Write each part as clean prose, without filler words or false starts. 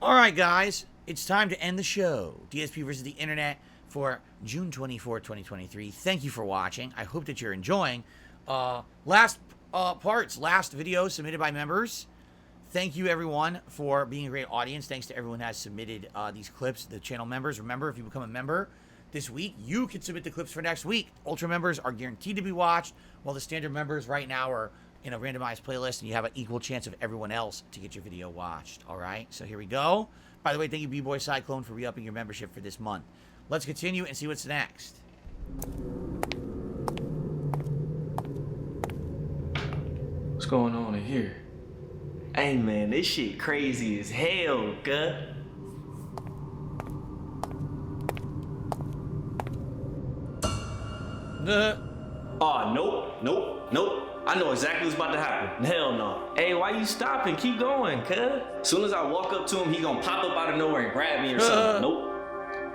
Alright, guys, it's time to end the show. DSP versus the Internet for June 24, 2023. Thank you for watching. I hope that you're enjoying. Last video submitted by members. Thank you, everyone, for being a great audience. Thanks to everyone who has submitted these clips, the channel members. Remember, if you become a member this week, you can submit the clips for next week. Ultra members are guaranteed to be watched, while the standard members right now are in a randomized playlist, and you have an equal chance of everyone else to get your video watched. All right, so here we go. By the way, thank you, B-Boy Cyclone, for re-upping your membership for this month. Let's continue and see what's next. What's going on in here? Hey man, this shit crazy as hell, gut. Oh, nope. I know exactly what's about to happen. Hell no. Hey, why you stopping? Keep going, cuz. Soon as I walk up to him, he gonna pop up out of nowhere and grab me or something. Nope.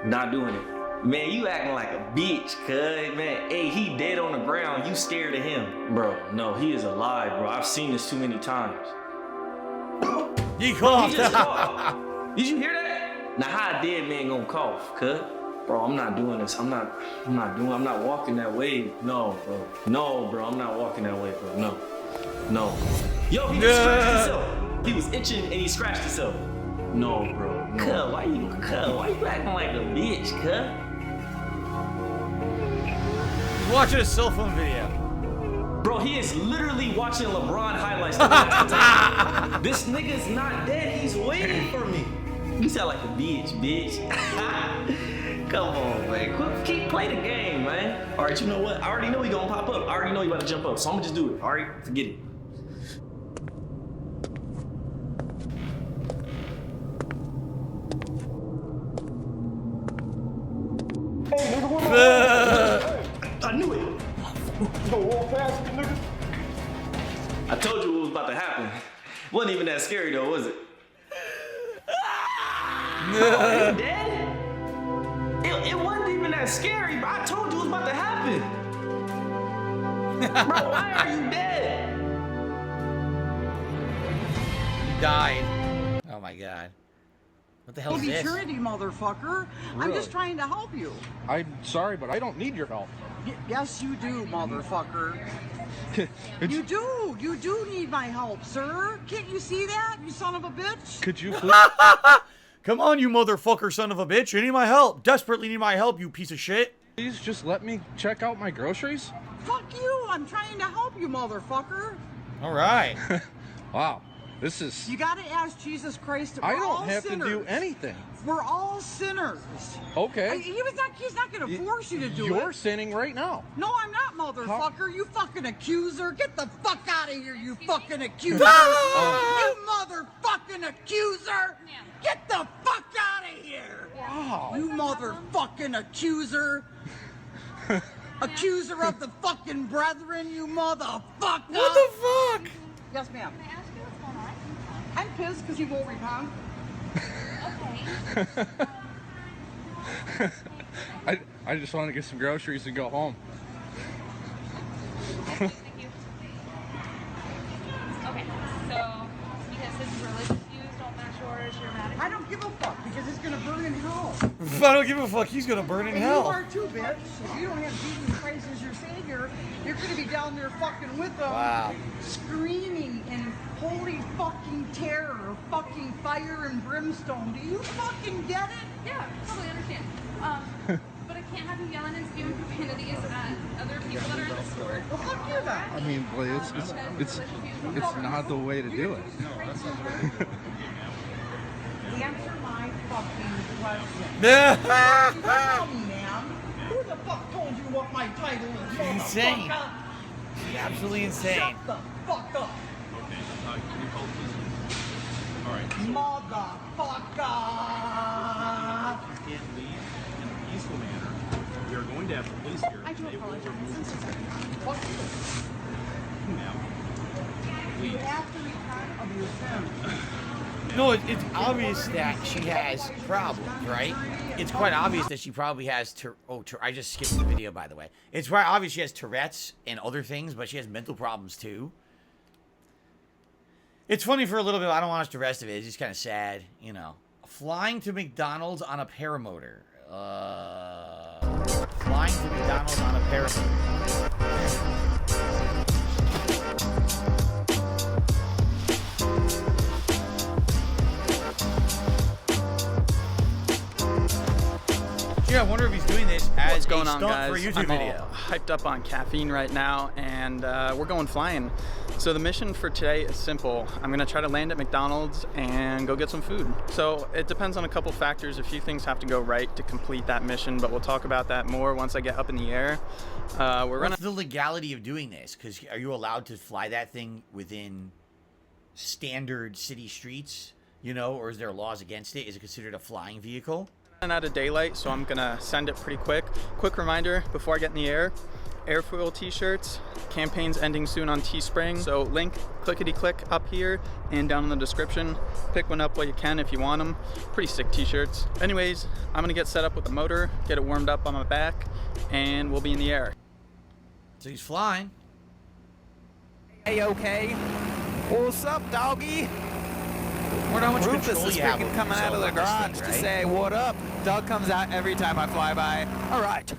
Not doing it. Man, you acting like a bitch, cuz. Man, hey, he dead on the ground. You scared of him. Bro, no, he is alive, bro. I've seen this too many times. He coughed. He just coughed. Did you hear that? Now how a dead man gonna cough, cuz? Bro, I'm not doing this. I'm not walking that way. No, bro. No, bro, I'm not walking that way, bro. No. Yo, he just scratched himself. He was itching and he scratched himself. No, bro. No. Cuz, why you acting like a bitch, cuz? He's watching a cell phone video. Bro, he is literally watching LeBron highlights. This nigga's not dead. He's waiting for me. You sound like a bitch. Come on, man. Play the game, man. All right, you know what? I already know he gonna pop up. I already know he about to jump up, so I'm gonna just do it. All right, forget it. Hey, nigga, what I knew it. You gonna walk past me, nigga? I told you what was about to happen. Wasn't even that scary though, was it? Are you dead? It wasn't even that scary, but I told you it was about to happen. Bro, why are you dead? He died. Oh my god. What the hell is this? Security, motherfucker. I'm just trying to help you. I'm sorry, but I don't need your help. Yes, you do, motherfucker. You do need my help, sir. Can't you see that, you son of a bitch? Could you please? Come on, you motherfucker son of a bitch. You need my help. Desperately need my help, you piece of shit. Please just let me check out my groceries? Fuck you. I'm trying to help you, motherfucker. All right. Wow, this is... You gotta ask Jesus Christ. I don't have to do anything. We're all sinners. Okay. He's not gonna force you to do it. You're sinning right now. No, I'm not, motherfucker. You fucking accuser. Get the fuck out of here, you fucking accuser. You motherfucking accuser. Get the fuck out of here. Wow. You motherfucking accuser. Accuser of the fucking brethren, you motherfucker. What the fuck? Yes, ma'am. Can I ask you what's going on? I'm pissed because he won't repent. Okay. I just want to get some groceries and go home. Thank you. Okay, so because his religious views don't match yours, you're mad at I don't give a fuck because he's gonna burn in hell. If I don't give a fuck, he's gonna burn in And hell. you are too, bitch. If you don't have Jesus Christ as your savior, you're gonna be down there fucking with them, Wow. screaming in holy fucking terror, fucking fire and brimstone. Do you fucking get it? Yeah, totally understand. But I can't have you yelling and spewing profanities at other people that are in the store. Well, fuck you then. I mean, it's not the way to do it. Answer my fucking question. Yeah. You tell me, man. Who the fuck told you what my title is? She's insane. motherfucker? She's absolutely insane. Shut the fuck up. Motherfucker! You can't leave in a peaceful manner. We are going to have the police here. I do apologize. Fuck you. Now, You have to repent of your sin. No, it's obvious that she has problems, right? It's quite obvious that she probably has I just skipped the video, by the way. It's quite obvious she has Tourette's and other things, but she has mental problems too. It's funny for a little bit. I don't watch the rest of it. It's just kind of sad, you know. Flying to McDonald's on a paramotor. Flying to McDonald's on a paramotor. Yeah, I wonder if he's doing this as What's going a on, stunt guys? for a YouTube I'm video. all hyped up on caffeine right now, and we're going flying. So the mission for today is simple. I'm gonna try to land at McDonald's and go get some food. So it depends on a couple factors. A few things have to go right to complete that mission, but we'll talk about that more once I get up in the air. What's the legality of doing this? Because are you allowed to fly that thing within standard city streets, you know, or is there laws against it? Is it considered a flying vehicle? Out of daylight, so I'm gonna send it pretty quick. Quick reminder before I get in the air, airfoil t-shirts, campaign's ending soon on Teespring, so link clickety-click up here and down in the description. Pick one up while you can if you want them. Pretty sick t-shirts. Anyways, I'm gonna get set up with the motor, get it warmed up on my back, and we'll be in the air. So he's flying. Hey, okay. What's up, doggy? I wonder how much Rufus control is you have freaking over coming out of the yourself on garage this to thing, right? say, what up? Doug comes out every time I fly by. All right.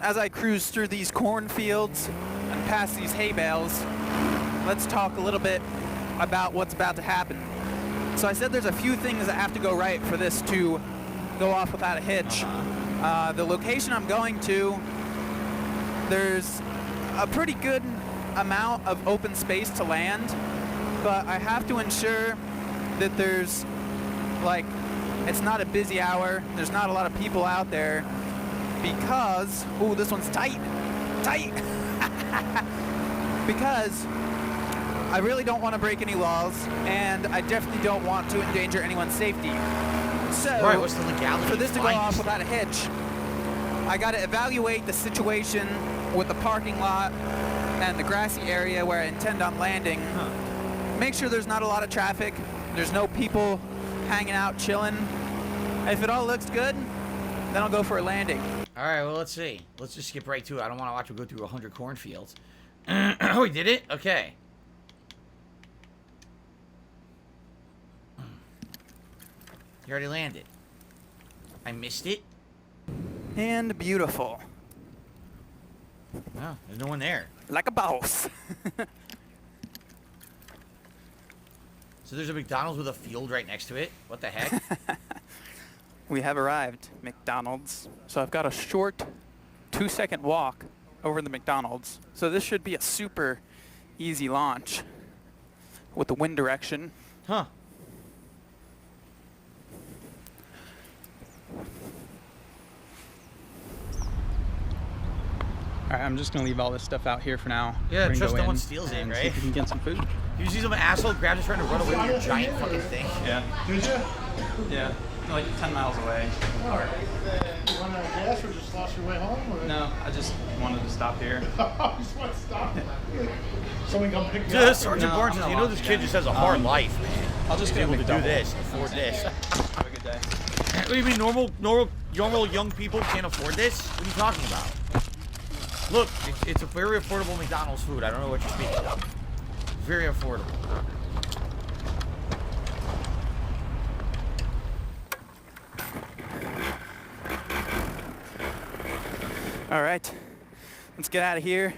As I cruise through these cornfields and past these hay bales, let's talk a little bit about what's about to happen. So I said there's a few things that have to go right for this to go off without a hitch. The location I'm going to, there's a pretty good amount of open space to land, but I have to ensure that there's, like, it's not a busy hour, there's not a lot of people out there, because, ooh, this one's tight, because I really don't want to break any laws, and I definitely don't want to endanger anyone's safety. So, Right, what's the legality for this of to go flying off this without a hitch, I got to evaluate the situation with the parking lot and the grassy area where I intend on landing. Make sure there's not a lot of traffic, there's no people hanging out, chilling. If it all looks good, then I'll go for a landing. All right, well, let's see. Let's just skip right to it. I don't want to watch him go through 100 cornfields. Oh, he did it? Okay. He already landed. I missed it? And beautiful. Oh, there's no one there. Like a boss. So there's a McDonald's with a field right next to it? What the heck? We have arrived, McDonald's. So I've got a short 2-second walk over the McDonald's. So this should be a super easy launch with the wind direction. Huh. All right, I'm just gonna leave all this stuff out here for now. Yeah, We're gonna trust go no in one steals it, and right? See if we can get some food. You see some asshole grabs you trying to run away with your giant fucking thing? Yeah. Did you? Yeah, like 10 miles away. Alright. You want gas or just lost your way home? Or? No, I just wanted to stop here. I just want to stop. Someone come pick me Dude, up. Sergeant No, Barnes, I'm you not know this walking kid down. just has a hard life, man. I'll just He's get able to do McDouble. this, afford this. Have a good day. What do you mean normal young people can't afford this? What are you talking about? Look, it's a very affordable McDonald's food. I don't know what you're speaking of. Very affordable. All right, let's get out of here.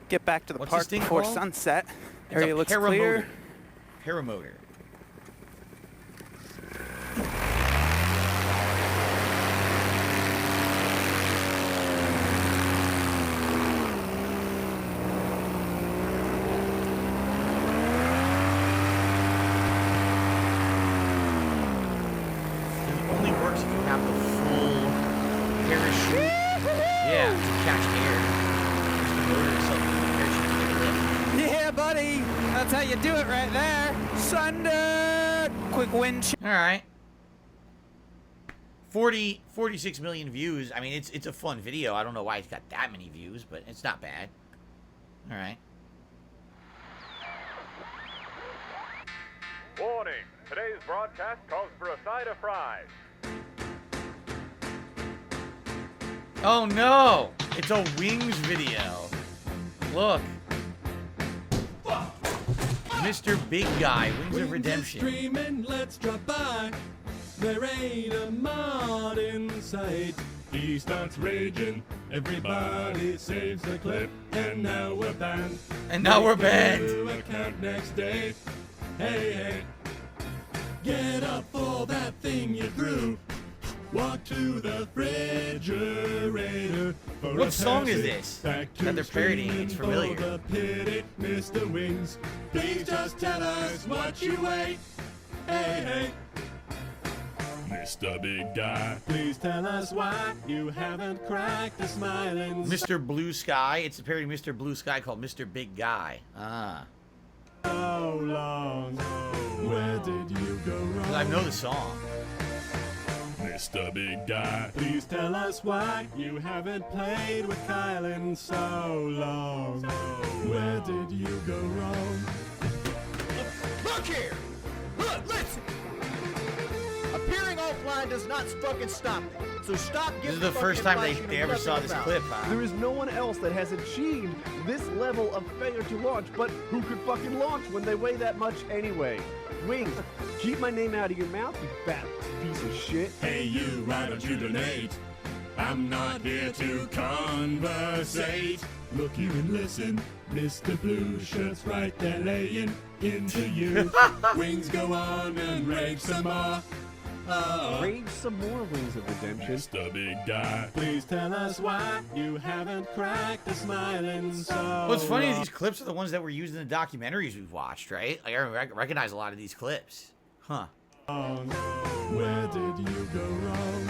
Get back to the What's park this thing before called? sunset. It's Area a looks paramotor. clear. Paramotor. It only works if you have the full parachute. Yeah, to catch air. There's the motor itself, the parachute to get a lift. Yeah, buddy. That's how you do it right there. Sunday. Quick wind check. All right. 46 million views. I mean, it's a fun video. I don't know why it's got that many views, but it's not bad. All right. Warning, today's broadcast calls for a side of fries. Oh no! It's a Wings video. Look. Mr. Big Guy, Wings of Redemption. Dreaming, let's drop by. There ain't a mod in sight. He starts raging, everybody saves the clip, and now we're banned. And now we're banned. New account next day. Hey, hey. Get up for that thing you threw. Walk to the refrigerator. What song is this that they're parodying? It's familiar. For the pity, Mr. Wings. Please just tell us what you ate. Hey, hey. Mr. Big Guy, please tell us why you haven't cracked the smilings. Mr. Blue Sky. It's a parody of Mr. Blue Sky called Mr. Big Guy. Ah. So long. Where did you go wrong? I know the song. Mr. Big Guy, please tell us why you haven't played with Kyle in so long. Where did you go wrong? Look here! Look, listen! Appearing offline does not fucking stop me. So stop This is the first time they ever saw this clip, huh? There is no one else that has achieved this level of failure to launch, but who could fucking launch when they weigh that much anyway? Wings, keep my name out of your mouth, you fat piece of shit. Hey you, why don't you donate? I'm not here to conversate. Look here and listen, Mr. Blue Shirt's right there laying into you. Wings, go on and rage some more. Rage some more, Wings of Redemption. Mr. Big Guy, please tell us why you haven't cracked the smiling so. What's funny is these clips are the ones that were used in the documentaries we've watched, right? Like, I recognize a lot of these clips. Huh. Where did you go wrong?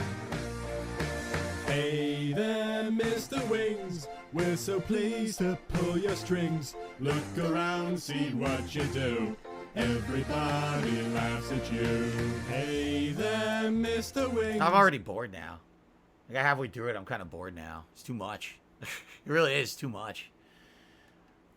Hey there, Mr. Wings. We're so pleased to pull your strings. Look around, see what you do. Everybody laughs at you. Hey there, Mr. Wings. I'm already bored now. Like, halfway through it, I'm kind of bored now. It's too much. It really is too much.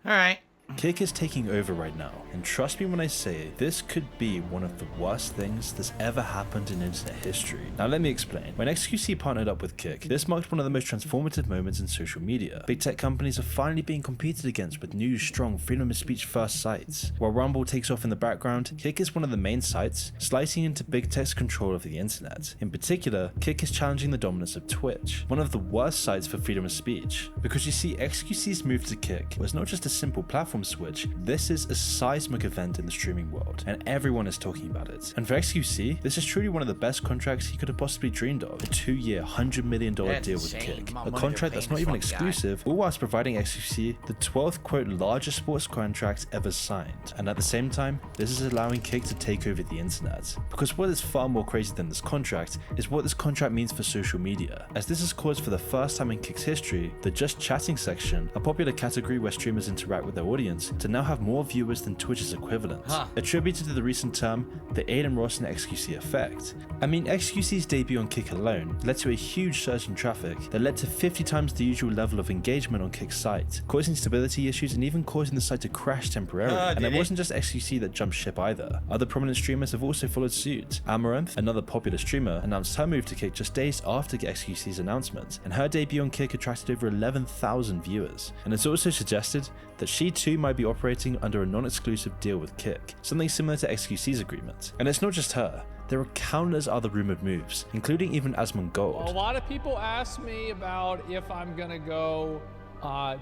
All right. Kick is taking over right now, and trust me when I say this could be one of the worst things that's ever happened in internet history. Now let me explain. When XQC partnered up with Kick, this marked one of the most transformative moments in social media. Big tech companies are finally being competed against with new, strong, freedom of speech first sites. While Rumble takes off in the background, Kick is one of the main sites, slicing into big tech's control of the internet. In particular, Kick is challenging the dominance of Twitch, one of the worst sites for freedom of speech. Because you see, XQC's move to Kick was not just a simple platform switch, this is a seismic event in the streaming world, and everyone is talking about it. And for XQC, this is truly one of the best contracts he could have possibly dreamed of. A 2-year, $100 million deal with Kick, a contract that's not even exclusive, all whilst providing XQC the 12th quote largest sports contract ever signed. And at the same time, this is allowing Kick to take over the internet. Because what is far more crazy than this contract is what this contract means for social media, as this has caused for the first time in Kick's history the just chatting section, a popular category where streamers interact with their audience, to now have more viewers than Twitch's equivalent. Attributed to the recent term, the Aiden Ross and XQC effect. I mean, XQC's debut on Kick alone led to a huge surge in traffic that led to 50 times the usual level of engagement on Kick's site, causing stability issues and even causing the site to crash temporarily. And it wasn't just XQC that jumped ship either. Other prominent streamers have also followed suit. Amaranth, another popular streamer, announced her move to Kick just days after XQC's announcement, and her debut on Kick attracted over 11,000 viewers. And it's also suggested that she too might be operating under a non-exclusive deal with Kick, something similar to XQC's agreement. And it's not just her. There are countless other rumored moves, including even Asmongold. A lot of people ask me about if I'm gonna go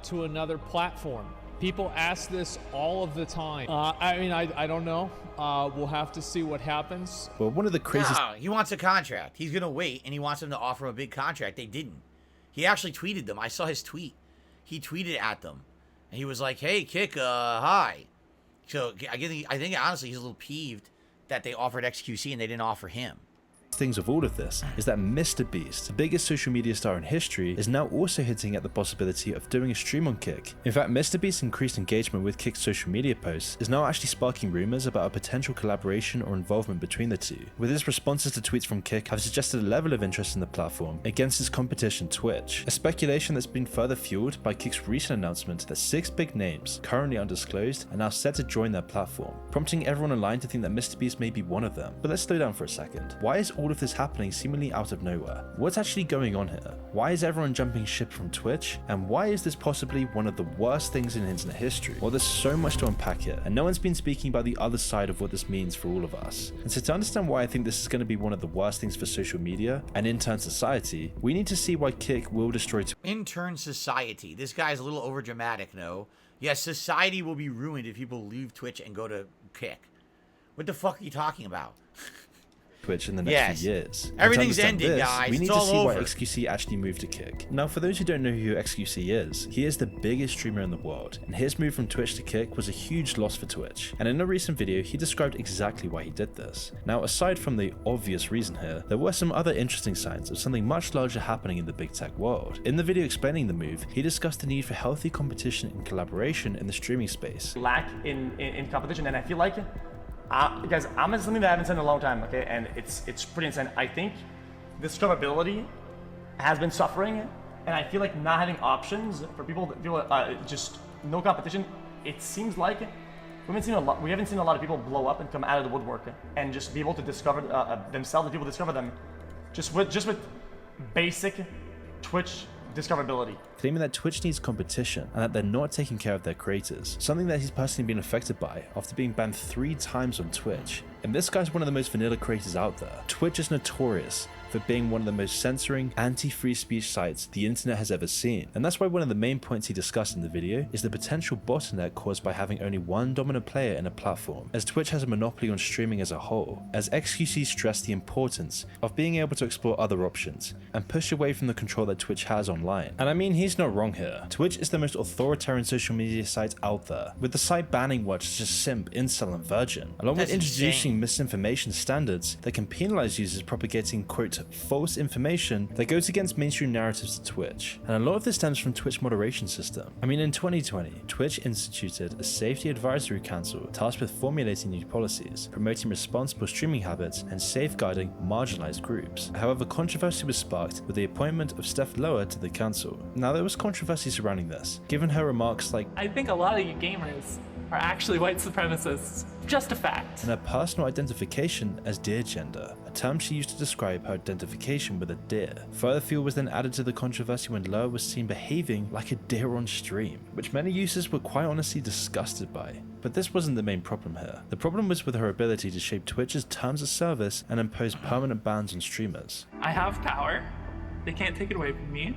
to another platform. People ask this all of the time. I mean, I don't know. We'll have to see what happens. Well, one of the craziest... No, he wants a contract. He's gonna wait, and he wants them to offer him a big contract. They didn't. He actually tweeted them. I saw his tweet. He tweeted at them. And he was like, hey, Kick, hi. So I think honestly he's a little peeved that they offered XQC and they didn't offer him. Things of all of this is that Mr. Beast, the biggest social media star in history, is now also hinting at the possibility of doing a stream on Kick. In fact, Mr. Beast's increased engagement with Kick's social media posts is now actually sparking rumors about a potential collaboration or involvement between the two, with his responses to tweets from Kick have suggested a level of interest in the platform against its competition Twitch, a speculation that's been further fueled by Kick's recent announcement that 6 big names, currently undisclosed, are now set to join their platform, prompting everyone online to think that Mr. Beast may be one of them. But let's slow down for a second. Why is all of this happening seemingly out of nowhere? What's actually going on here? Why is everyone jumping ship from Twitch? And why is this possibly one of the worst things in internet history? Well, there's so much to unpack here, and no one's been speaking about the other side of what this means for all of us. And so to understand why I think this is going to be one of the worst things for social media, and in turn society, we need to see why Kick will destroy In turn society. This guy's a little over dramatic, no? Yes, society will be ruined if people leave Twitch and go to Kick. What the fuck are you talking about? Twitch in the next few years. Everything's And to understand ended, this, guys. we need It's to all see over. why XQC actually moved to Kick. Now, for those who don't know who XQC is, he is the biggest streamer in the world, and his move from Twitch to Kick was a huge loss for Twitch. And in a recent video, he described exactly why he did this. Now, aside from the obvious reason here, there were some other interesting signs of something much larger happening in the big tech world. In the video explaining the move, he discussed the need for healthy competition and collaboration in the streaming space. Lack in competition, and I feel like guys, I'm gonna something that I haven't said in a long time, okay, and it's pretty insane. I think discoverability has been suffering, and I feel like not having options for people that feel just no competition. It seems like we haven't seen a lot of people blow up and come out of the woodwork and just be able to discover themselves, and people discover them just with basic Twitch discoverability. Claiming that Twitch needs competition and that they're not taking care of their creators, something that he's personally been affected by after being banned 3 times on Twitch. And this guy's one of the most vanilla creators out there. Twitch is notorious for being one of the most censoring, anti-free speech sites the internet has ever seen. And that's why one of the main points he discussed in the video is the potential bottleneck caused by having only one dominant player in a platform, as Twitch has a monopoly on streaming as a whole, as XQC stressed the importance of being able to explore other options and push away from the control that Twitch has online. And I mean, he's not wrong here. Twitch is the most authoritarian social media site out there, with the site banning watch such as simp, incel, and virgin, along with introducing misinformation standards that can penalize users propagating, quote, false information that goes against mainstream narratives to Twitch. And a lot of this stems from Twitch moderation system. I mean, in 2020, Twitch instituted a safety advisory council tasked with formulating new policies, promoting responsible streaming habits, and safeguarding marginalized groups. However, controversy was sparked with the appointment of Steph Lower to the council. Now, there was controversy surrounding this, given her remarks like, I think a lot of you gamers are actually white supremacists. Just a fact. and her personal identification as deer gender, a term she used to describe her identification with a deer. Further fuel was then added to the controversy when Lower was seen behaving like a deer on stream, which many users were quite honestly disgusted by. But this wasn't the main problem here. The problem was with her ability to shape Twitch's terms of service and impose permanent bans on streamers. I have power. They can't take it away from me.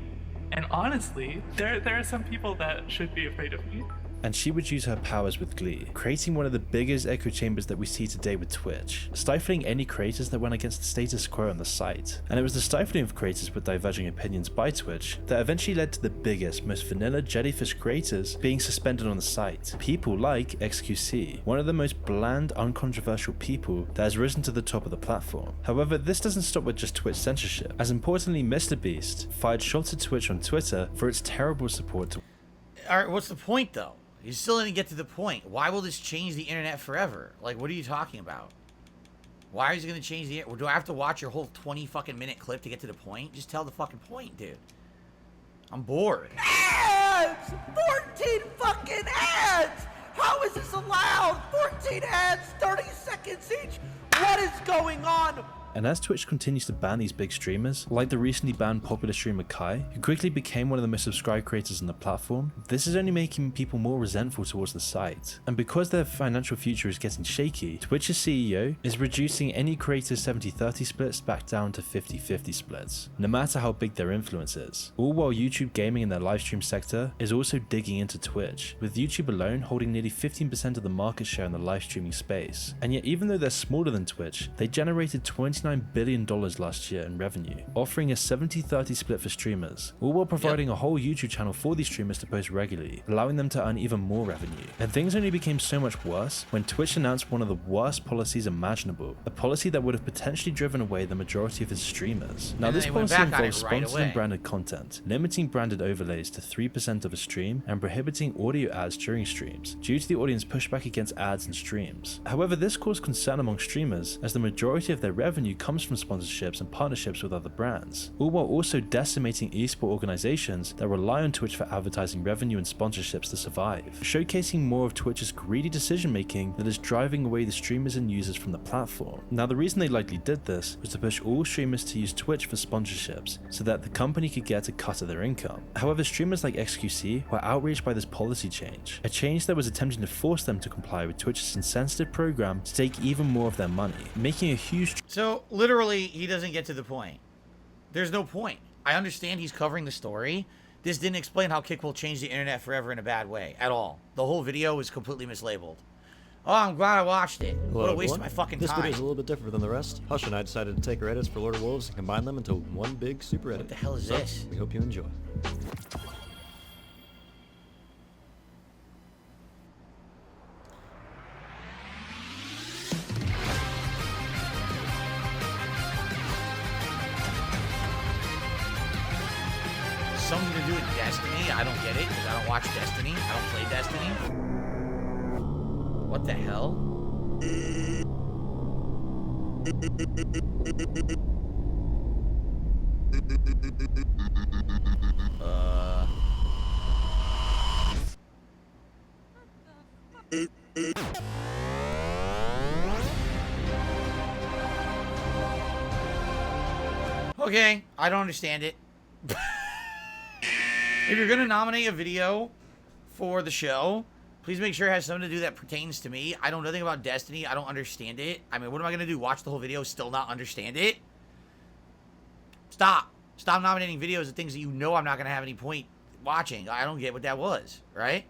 And honestly, there are some people that should be afraid of me. And she would use her powers with glee, creating one of the biggest echo chambers that we see today with Twitch, stifling any creators that went against the status quo on the site. And it was the stifling of creators with diverging opinions by Twitch that eventually led to the biggest, most vanilla jellyfish creators being suspended on the site. People like XQC, one of the most bland, uncontroversial people that has risen to the top of the platform. However, this doesn't stop with just Twitch censorship, as importantly, MrBeast fired shots at Twitch on Twitter for its terrible support to— Alright, what's the point though? You still didn't get to the point. Why will this change the internet forever? Like, what are you talking about? Why is it going to change the internet? Do I have to watch your whole 20 fucking minute clip to get to the point? Just tell the fucking point, dude. I'm bored. Ads! 14 fucking ads! How is this allowed? 14 ads, 30 seconds each? What is going on? And as Twitch continues to ban these big streamers, like the recently banned popular streamer Kai, who quickly became one of the most subscribed creators on the platform, this is only making people more resentful towards the site. And because their financial future is getting shaky, Twitch's CEO is reducing any creators' 70-30 splits back down to 50-50 splits, no matter how big their influence is. All while YouTube gaming in their livestream sector is also digging into Twitch, with YouTube alone holding nearly 15% of the market share in the live streaming space. And yet, even though they're smaller than Twitch, they generated $29 billion last year in revenue, offering a 70-30 split for streamers, all while providing a whole YouTube channel for these streamers to post regularly, allowing them to earn even more revenue. And things only became so much worse when Twitch announced one of the worst policies imaginable, a policy that would have potentially driven away the majority of its streamers. Now, this policy involves sponsored and branded content, limiting branded overlays to 3% of a stream, and prohibiting audio ads during streams, due to the audience pushback against ads and streams. However, this caused concern among streamers, as the majority of their revenue comes from sponsorships and partnerships with other brands, all while also decimating esport organizations that rely on Twitch for advertising revenue and sponsorships to survive, showcasing more of Twitch's greedy decision making that is driving away the streamers and users from the platform. Now, the reason they likely did this was to push all streamers to use Twitch for sponsorships so that the company could get a cut of their income. However, streamers like XQC were outraged by this policy change, a change that was attempting to force them to comply with Twitch's insensitive program to take even more of their money, making a huge... So, literally, he doesn't get to the point. There's no point. I understand he's covering the story. This didn't explain how Kick will change the internet forever in a bad way, at all. The whole video was completely mislabeled. Oh, I'm glad I watched it. What a waste of my fucking This time. video is a little bit different than the rest. Hush and I decided to take our edits for Lord of Wolves and combine them into one big super edit. What the hell is So, this? We hope you enjoy. Something to do with Destiny? I don't get it, because I don't watch Destiny. I don't play Destiny. What the hell? Okay, I don't understand it. If you're gonna nominate a video for the show, please make sure it has something to do that pertains to me. I don't know nothing about Destiny. I don't understand it. I mean, what am I gonna do? Watch the whole video, still not understand it? Stop. Stop nominating videos of things that you know I'm not gonna have any point watching. I don't get what that was, right?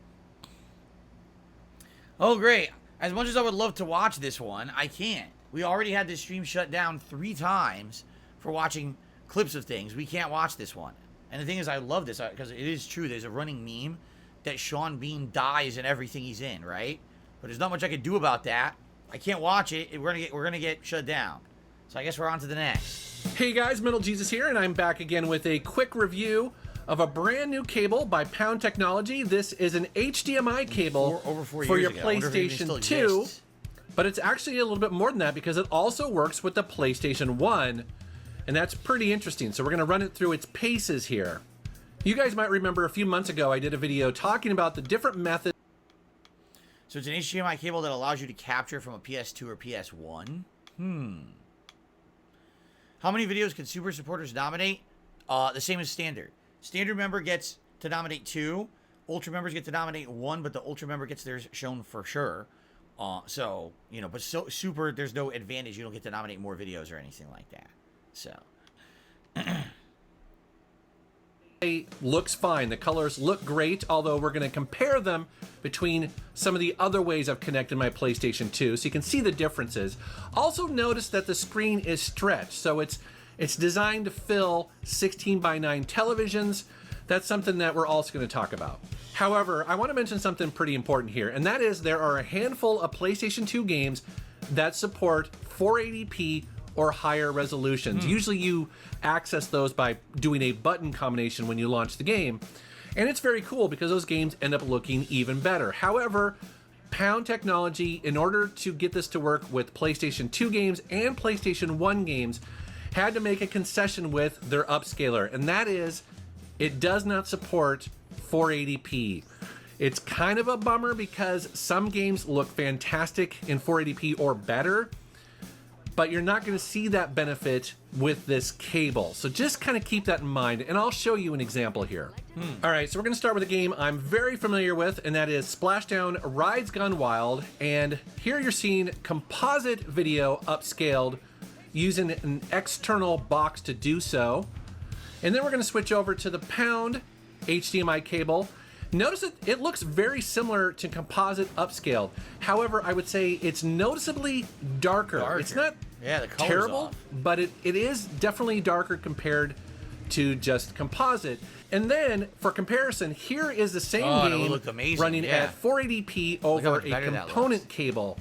Oh, great. As much as I would love to watch this one, I can't. We already had this stream shut down 3 times for watching clips of things. We can't watch this one. And the thing is, I love this because it is true. There's a running meme that Sean Bean dies in everything he's in, right? But there's not much I could do about that. I can't watch it. We're gonna get shut down. So I guess we're on to the next. Hey guys, Metal Jesus here, and I'm back again with a quick review of a brand new cable by Pound Technology. This is an HDMI cable for your PlayStation 2, but it's actually a little bit more than that because it also works with the PlayStation 1. And that's pretty interesting. So we're going to run it through its paces here. You guys might remember a few months ago I did a video talking about the different methods. So it's an HDMI cable that allows you to capture from a PS2 or PS1. How many videos can Super supporters nominate? The same as Standard. Standard member gets to nominate 2. Ultra members get to nominate 1, but the Ultra member gets theirs shown for sure. So, you know, but Super, there's no advantage. You don't get to nominate more videos or anything like that. So it looks fine. The colors look great, although we're going to compare them between some of the other ways I've connected my PlayStation 2 so you can see the differences. Also notice that the screen is stretched, so it's designed to fill 16:9 televisions. That's something that we're also going to talk about. However, I want to mention something pretty important here, and that is there are a handful of PlayStation 2 games that support 480p or higher resolutions. Usually you access those by doing a button combination when you launch the game. And it's very cool because those games end up looking even better. However, Pound Technology, in order to get this to work with PlayStation 2 games and PlayStation 1 games, had to make a concession with their upscaler. And that is, it does not support 480p. It's kind of a bummer because some games look fantastic in 480p or better, but you're not going to see that benefit with this cable. So just kind of keep that in mind, and I'll show you an example here. All right, so we're going to start with a game I'm very familiar with, and that is Splashdown Rides Gone Wild. And here you're seeing composite video upscaled using an external box to do so. And then we're going to switch over to the Pound HDMI cable. Notice that it looks very similar to composite upscaled. However, I would say it's noticeably darker. It's not the color's terrible, off. but it is definitely darker compared to just composite. And then, for comparison, here is the same game running at 480p over a component cable.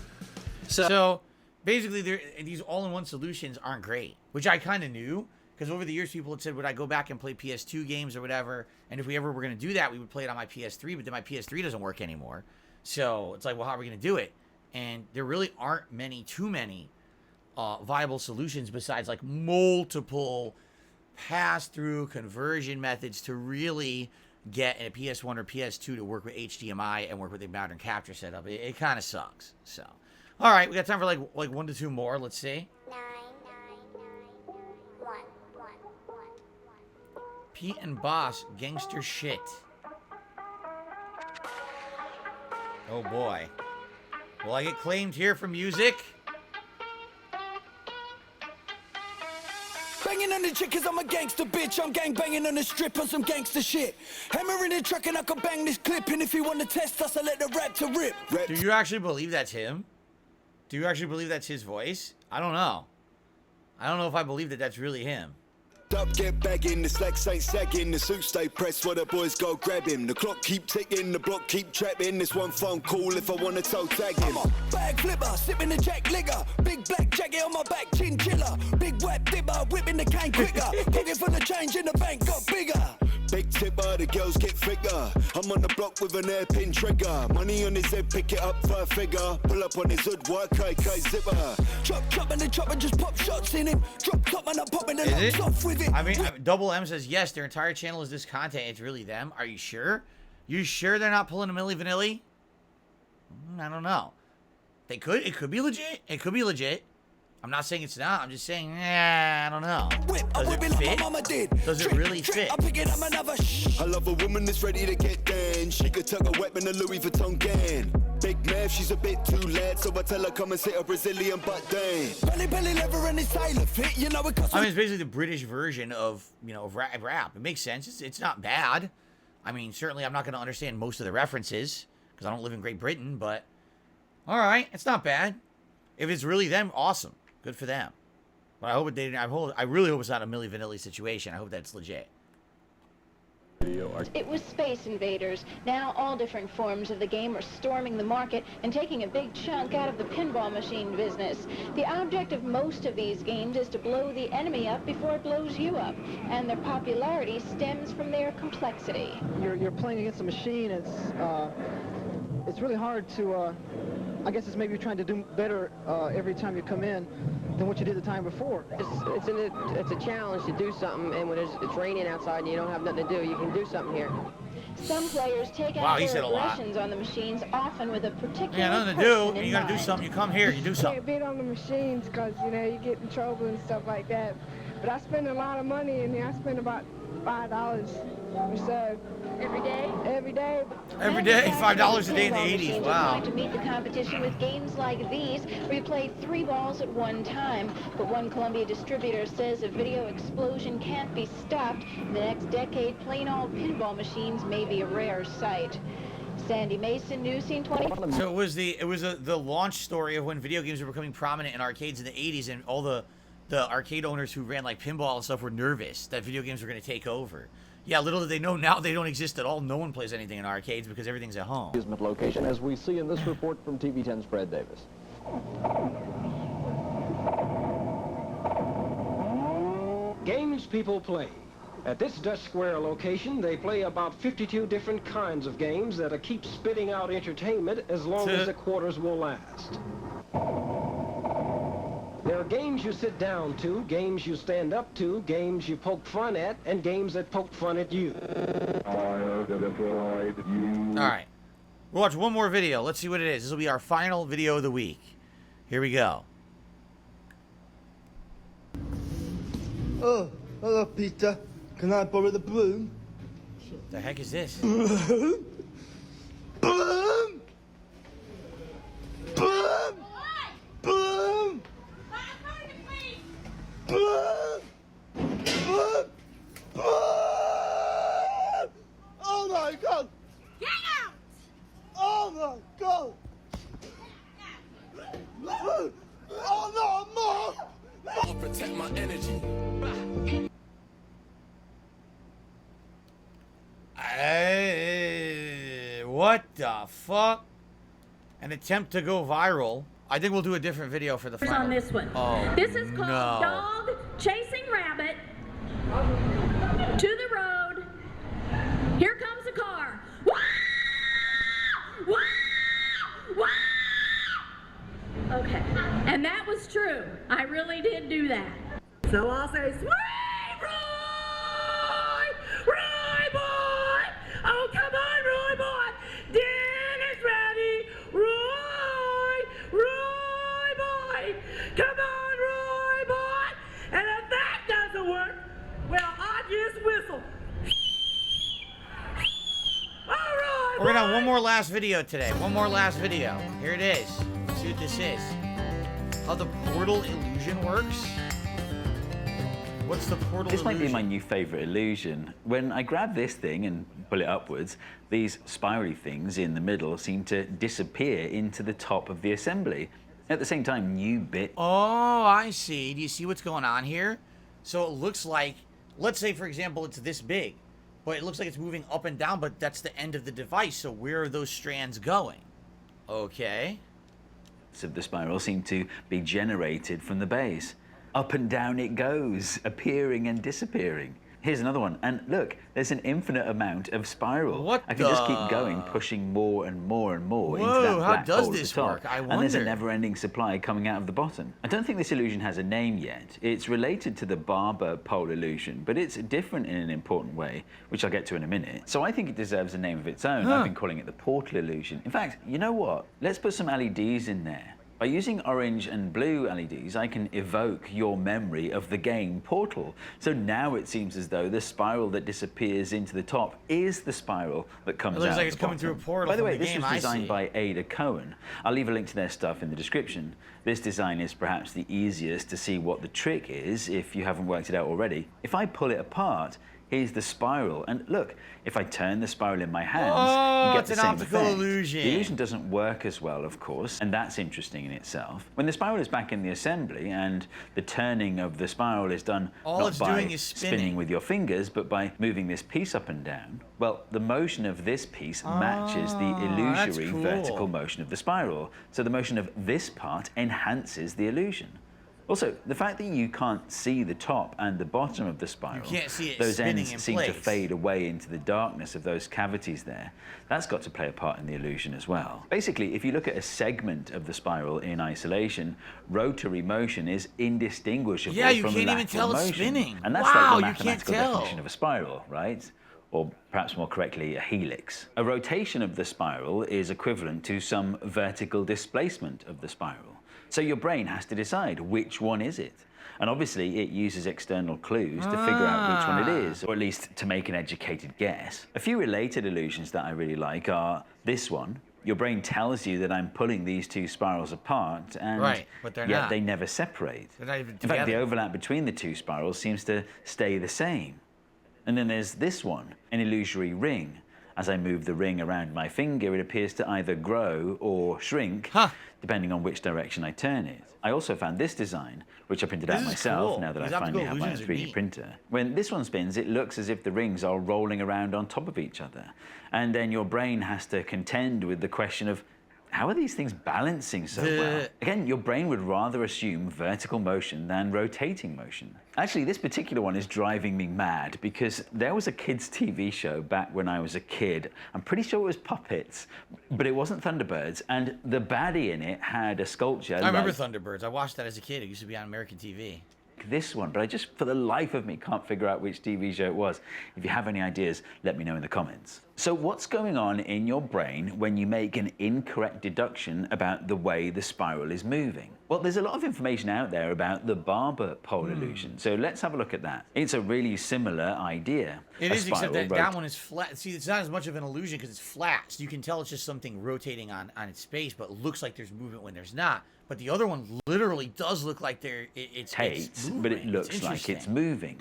So basically, these all-in-one solutions aren't great, which I kind of knew. Because over the years, people had said, would I go back and play PS2 games or whatever? And if we ever were going to do that, we would play it on my PS3. But then my PS3 doesn't work anymore. So it's like, well, how are we going to do it? And there really aren't too many viable solutions besides like multiple pass-through conversion methods to really get a PS1 or PS2 to work with HDMI and work with a modern capture setup. It kind of sucks. So, all right, we got time for like 1 to 2 more. Let's see. Pete and Boss, gangster shit. Oh boy. Will I get claimed here for music? Banging on the chick cause I'm a gangster bitch. I'm gang banging on the strip on some gangster shit. Hammer in the truck and I can bang this clip. And if you want to test us, I let the rap to rip. Do you actually believe that's him? Do you actually believe that's his voice? I don't know. I don't know if I believe that that's really him. Up, get bagging, the slacks ain't sagging, the suit stay pressed while the boys go grab him. The clock keep ticking, the block keep trapping. This one phone call if I wanna toe tag him. I'm a bag flipper, sipping the jack ligger. Big black jacket on my back, chinchilla. Big wet dipper, whipping the cane quicker. Pocket full of change in the bank got bigger. Big tipper, the girls get thicker. I'm on the block with an airpin trigger. Money on his head, pick it up for a figure. Pull up on his hood, work, KK zipper. Chop and the chopper just pop shots in him. Drop top and I'm popping the locks off with it. I mean, Double M says, yes, their entire channel is this content. It's really them. Are you sure? You sure they're not pulling a Milli Vanilli? I don't know. They could. It could be legit. It could be legit. I'm not saying it's not. I'm just saying, I don't know. Does it fit? Does it really fit? I love a woman that's ready to get down. She could tuck a weapon, a Louis Vuitton gang. Big Mav, she's a bit too lad, so I tell her come and sit a Brazilian butt down. Belly leather and it's tailor fit, you know it costs. I mean, it's basically the British version of, of rap. It makes sense. It's not bad. I mean, certainly I'm not going to understand most of the references because I don't live in Great Britain, but all right, it's not bad. If it's really them, awesome. Good for them. But I hope it didn't. I really hope it's not a Milli Vanilli situation. I hope that's legit. It was Space Invaders. Now all different forms of the game are storming the market and taking a big chunk out of the pinball machine business. The object of most of these games is to blow the enemy up before it blows you up, and their popularity stems from their complexity. You're playing against a machine. It's really hard to. I guess it's maybe you're trying to do better every time you come in than what you did the time before. It's a challenge to do something, and when it's raining outside and you don't have nothing to do, you can do something here. Some players take out their aggressions on the machines, often with a particular nothing to do. You gotta do something. You come here, you do something. You can't beat on the machines because, you get in trouble and stuff like that. But I spend a lot of money in here. I spend about $5 or so. Every day? Every day. Every day, $5 a day in the 80s. Wow. To meet the competition with games like these, where you play 3 balls at one time. But one Columbia distributor says a video explosion can't be stopped. In the next decade, plain old pinball machines may be a rare sight. Sandy Mason, News Scene 20. So it was the launch story of when video games were becoming prominent in arcades in the 80s, and all the arcade owners who ran like pinball and stuff were nervous that video games were going to take over. Yeah, little did they know, now they don't exist at all. No one plays anything in arcades because everything's at home. Location, as we see in this report from TV10's Fred Davis. Games people play. At this Dutch Square location, they play about 52 different kinds of games that keep spitting out entertainment as long as the quarters will last. There are games you sit down to, games you stand up to, games you poke fun at, and games that poke fun at you. All right. We'll watch one more video. Let's see what it is. This will be our final video of the week. Here we go. Oh, hello, Peter. Can I borrow the broom? The heck is this? Broom! Broom! Broom! Broom! Broom! Broom! Broom! Oh my God! Get out! Oh my God! Oh no, Mom! I'll protect my energy. What the fuck? An attempt to go viral. I think we'll do a different video for the final. On this one. Oh, this is called no. Dog Chasing Rabbit to the road. Here comes a car. Wah! Wah! Wah! Okay, and that was true. I did do that. So I'll say, sweet Roy! Roy boy! Oh, come on, Roy boy! Dinner's ready! Roy! Roy boy! Come on, Roy boy! And if that doesn't work, well, I just whistle. All right, We're gonna have one more last video today. One more last video. Here it is. See what this is. How the portal illusion works. What's the portal This illusion? might be my new favorite illusion. When I grab this thing and pull it upwards, these spirally things in the middle seem to disappear into the top of the assembly. At the same time, new bit. Oh, I see. Do you see what's going on here? So it looks like, let's say for example, it's this big, but it looks like it's moving up and down, but that's the end of the device. So where are those strands going? Okay. Of the spiral seem to be generated from the base. Up and down it goes, appearing and disappearing. Here's another one, and look, there's an infinite amount of spiral. What I can just keep going, pushing more and more and more into Whoa, that how black does hole at this the top. work? I And there's a wonder. never-ending supply coming out of the bottom. I don't think this illusion has a name yet. It's related to the barber pole illusion, but it's different in an important way, which I'll get to in a minute. So I think it deserves a name of its own. Huh. I've been calling it the portal illusion. In fact, you know what? Let's put some LEDs in there. By using orange and blue LEDs, I can evoke your memory of the game Portal. So now it seems as though the spiral that disappears into the top is the spiral that comes It looks out like of it's the coming bottom. through a portal By the from way, the this game, was I designed see. by Ada Cohen. I'll leave a link to their stuff in the description. This design is perhaps the easiest to see what the trick is if you haven't worked it out already. If I pull it apart, here's the spiral, and look, if I turn the spiral in my hands, Oh, you get it's the an same optical effect. illusion. The illusion doesn't work as well, of course, and that's interesting in itself. When the spiral is back in the assembly and the turning of the spiral is done All not it's by doing is spinning. with your fingers, but by moving this piece up and down, well, the motion of this piece matches the that's illusory cool. vertical motion of the spiral. So the motion of this part enhances the illusion. Also, the fact that you can't see the top and the bottom of the spiral, can't see it those spinning ends in seem to place. fade away into the darkness of those cavities there. That's got to play a part in the illusion as well. Basically, if you look at a segment of the spiral in isolation, rotary motion is indistinguishable Yeah, you from can't even lateral tell it's motion. spinning. And that's Wow, like the you can't mathematical tell. definition of a spiral, right? Or perhaps more correctly, a helix. A rotation of the spiral is equivalent to some vertical displacement of the spiral. So your brain has to decide which one is it. And obviously it uses external clues to figure out which one it is, or at least to make an educated guess. A few related illusions that I really like are this one. Your brain tells you that I'm pulling these two spirals apart, and Right, but they're yet not. they never separate. They're not even In fact, the together. overlap between the two spirals seems to stay the same. And then there's this one, an illusory ring. As I move the ring around my finger, it appears to either grow or shrink, depending on which direction I turn it. I also found this design, which I printed out This is myself cool. now that These I finally optical have my illusions are 3D neat. printer. When this one spins, it looks as if the rings are rolling around on top of each other. And then your brain has to contend with the question of, how are these things balancing so well? Again, your brain would rather assume vertical motion than rotating motion. Actually, this particular one is driving me mad because there was a kids' TV show back when I was a kid. I'm pretty sure it was Puppets, but it wasn't Thunderbirds. And the baddie in it had a sculpture. I remember like Thunderbirds. I watched that as a kid. It used to be on American TV. this one, but I just, for the life of me, can't figure out which TV show it was. If you have any ideas, let me know in the comments. So what's going on in your brain when you make an incorrect deduction about the way the spiral is moving? Well, there's a lot of information out there about the barber pole illusion, so let's have a look at that. It's a really similar idea. It A is, except that spiral that one is flat. See, it's not as much of an illusion because it's flat. So you can tell it's just something rotating on its space, but it looks like there's movement when there's not. But the other one literally does look like it's rotates, moving. but it looks like it's moving.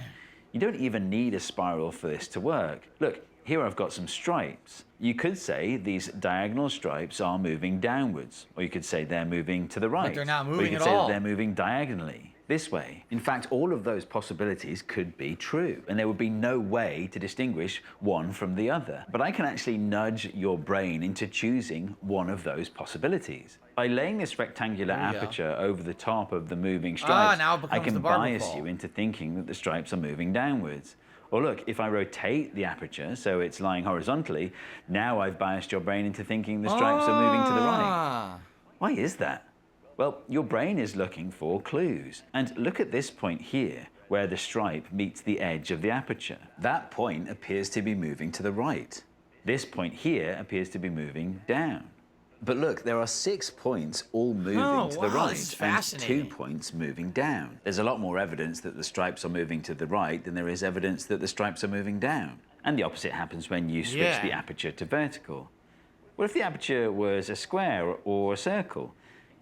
You don't even need a spiral for this to work. Look, here I've got some stripes. You could say these diagonal stripes are moving downwards, or you could say they're moving to the right. But they're not or you moving could at say that all. they're moving diagonally, this way. In fact, all of those possibilities could be true, and there would be no way to distinguish one from the other. But I can actually nudge your brain into choosing one of those possibilities. By laying this rectangular There you go. aperture over the top of the moving stripes, now it I becomes can the barber bias pole. you into thinking that the stripes are moving downwards. Or look, if I rotate the aperture so it's lying horizontally, now I've biased your brain into thinking the stripes are moving to the right. Why is that? Well, your brain is looking for clues. And look at this point here, where the stripe meets the edge of the aperture. That point appears to be moving to the right. This point here appears to be moving down. But look, there are 6 points all moving to the right and 2 points moving down. There's a lot more evidence that the stripes are moving to the right than there is evidence that the stripes are moving down. And the opposite happens when you switch the aperture to vertical. What if the aperture was a square or a circle?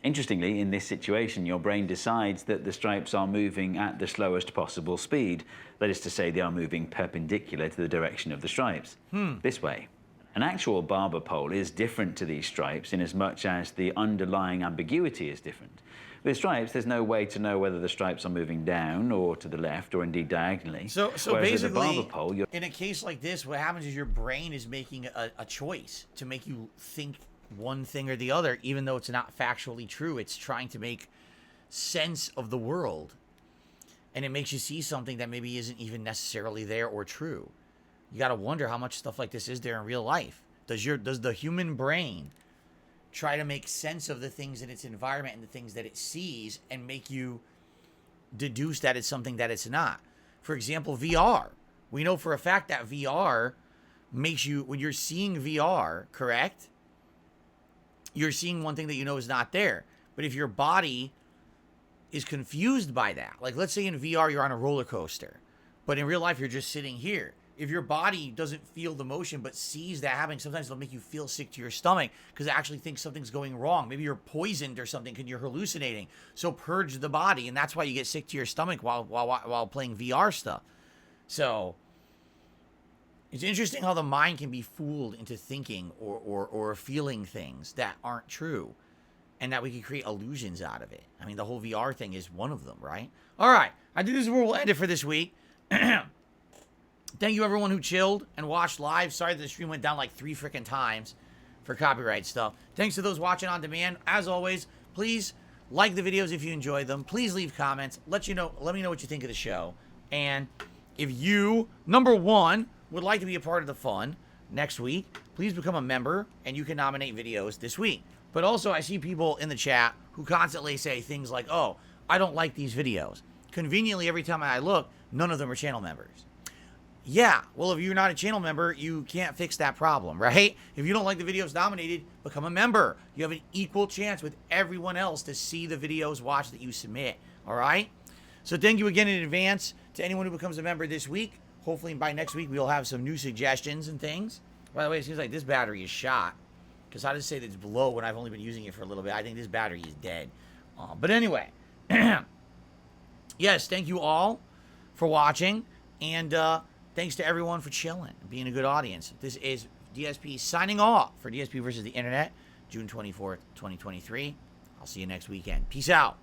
Interestingly, in this situation, your brain decides that the stripes are moving at the slowest possible speed. That is to say, they are moving perpendicular to the direction of the stripes. This way. An actual barber pole is different to these stripes in as much as the underlying ambiguity is different. With stripes, there's no way to know whether the stripes are moving down or to the left or indeed diagonally. So Whereas basically, with a barber pole, you're in a case like this, what happens is your brain is making a choice to make you think one thing or the other, even though it's not factually true. It's trying to make sense of the world. And it makes you see something that maybe isn't even necessarily there or true. You got to wonder how much stuff like this is there in real life. Does the human brain try to make sense of the things in its environment and the things that it sees and make you deduce that it's something that it's not? For example, VR. We know for a fact that VR makes you, when you're seeing VR, correct? You're seeing one thing that you know is not there. But if your body is confused by that, like let's say in VR you're on a roller coaster, but in real life you're just sitting here. If your body doesn't feel the motion but sees that happening, sometimes it'll make you feel sick to your stomach because it actually thinks something's going wrong. Maybe you're poisoned or something because you're hallucinating. So purge the body, and that's why you get sick to your stomach while playing VR stuff. So it's interesting how the mind can be fooled into thinking or feeling things that aren't true, and that we can create illusions out of it. I mean, the whole VR thing is one of them, right? All right, I think this is where we'll end it for this week. Thank you, everyone who chilled and watched live. Sorry that the stream went down like 3 freaking times for copyright stuff. Thanks to those watching on demand. As always, please like the videos if you enjoyed them. Please leave comments. Let me know what you think of the show. And if you, number one, would like to be a part of the fun next week, please become a member and you can nominate videos this week. But also, I see people in the chat who constantly say things like, oh, I don't like these videos. Conveniently, every time I look, none of them are channel members. Yeah, well, if you're not a channel member, you can't fix that problem, right? If you don't like the videos nominated, become a member. You have an equal chance with everyone else to see the videos watched that you submit, all right? So thank you again in advance to anyone who becomes a member this week. Hopefully by next week, we'll have some new suggestions and things. By the way, it seems like this battery is shot, because how does it say that it's low when I've only been using it for a little bit? I think this battery is dead. But anyway, yes, thank you all for watching, and thanks to everyone for chilling and being a good audience. This is DSP signing off for DSP versus the Internet, June 24th, 2023. I'll see you next weekend. Peace out.